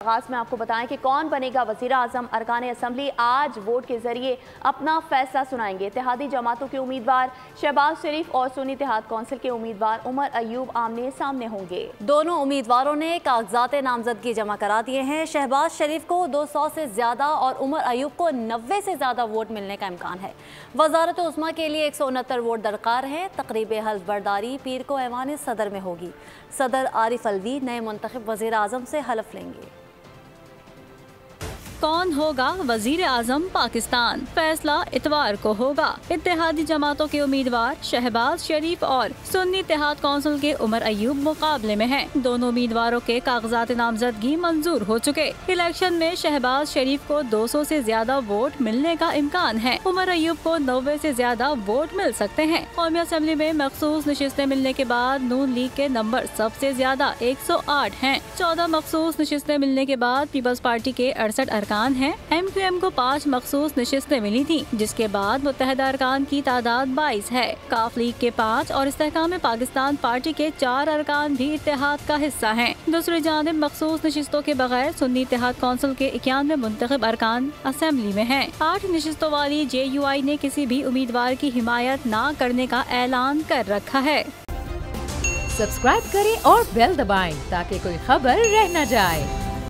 आगाज में आपको बताएं कि कौन बनेगा वज़ीर आज़म। अरकान असम्बली आज वोट के जरिए अपना फैसला सुनाएंगे। इत्तेहादी जमातों के उम्मीदवार शहबाज शरीफ और सुन्नी इत्तेहाद कौंसिल के उम्मीदवार उमर अयूब आमने सामने होंगे। दोनों उम्मीदवारों ने कागजात नामजदगी जमा करा दिए हैं। शहबाज शरीफ को 200 से ज्यादा और उमर अयूब को 90 से ज्यादा वोट मिलने का इम्कान है। वजारत उस्मा के लिए 169 वोट दरकार है। तकरीब हल्फ बर्दारी पीर को ऐवान सदर में होगी। सदर आरिफ अलवी नए मुंतखब वज़ीर आज़म से हलफ लेंगे। कौन होगा वजीर आजम पाकिस्तान, फैसला इतवार को होगा। इत्तेहादी जमातों के उम्मीदवार शहबाज शरीफ और सुन्नी इत्तेहाद कौंसिल के उमर अयूब मुकाबले में हैं। दोनों उम्मीदवारों के कागजात नामजदगी मंजूर हो चुके। इलेक्शन में शहबाज शरीफ को 200 से ज्यादा वोट मिलने का इम्कान है। उमर अयूब को 90 से ज्यादा वोट मिल सकते हैं। कौमी असम्बली में मखसूस नशिस्तें मिलने के बाद नून लीग के नंबर सबसे ज्यादा 108 हैं। 14 मखसूस नशिस्तें मिलने के बाद पीपल्स पार्टी के 68 अरकान है। MQM को 5 मखसूस नशिस्तें मिली थी, जिसके बाद मुत्तहदा अरकान की तादाद 22 है। काफ लीग के 5 और इस्तेहकाम पाकिस्तान पार्टी के 4 अरकान भी इत्तेहाद का हिस्सा हैं। दूसरी जानिब मखसूस नशिस्तों के बगैर सुन्नी इत्तेहाद कौंसिल के 91 मुंतखब अरकान असेंबली में हैं। 8 नशिस्तों वाली JUI ने किसी भी उम्मीदवार की हिमायत न करने का ऐलान कर रखा है। सब्सक्राइब करें और बेल दबाएं ताकि कोई खबर रह न जाए।